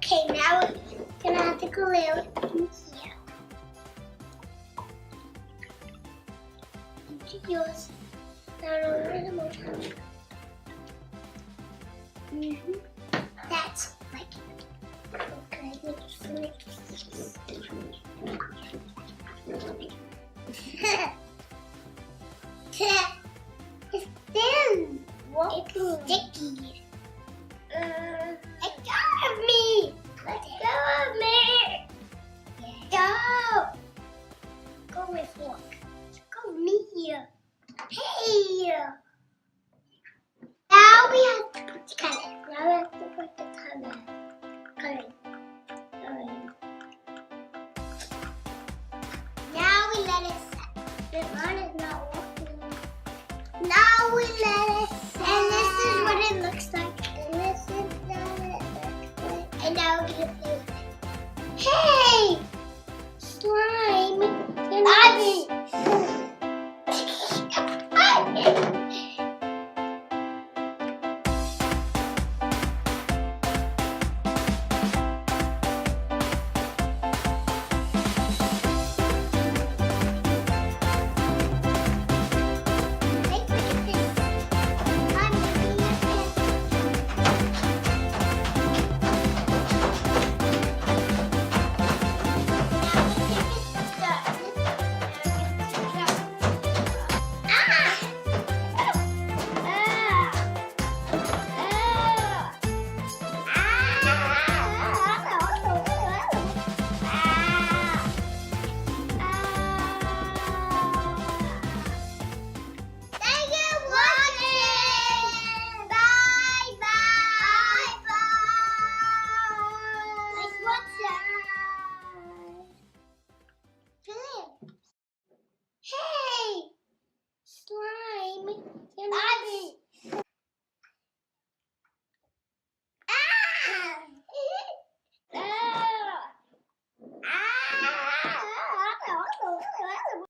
Okay, now we're gonna have to glue it in here. Into yours. Now a little more time. That's like okay. It's thin. It's sticky. Let go of me. Let go of me. Go. Go with fork. Go with me here. Hey. Now we have to put the color. Now we have to put the color. Now we let it set. The line is not working. Now we let it set. And this is what it looks like. And this is what it looks like. And now we're gonna play with it. Hey!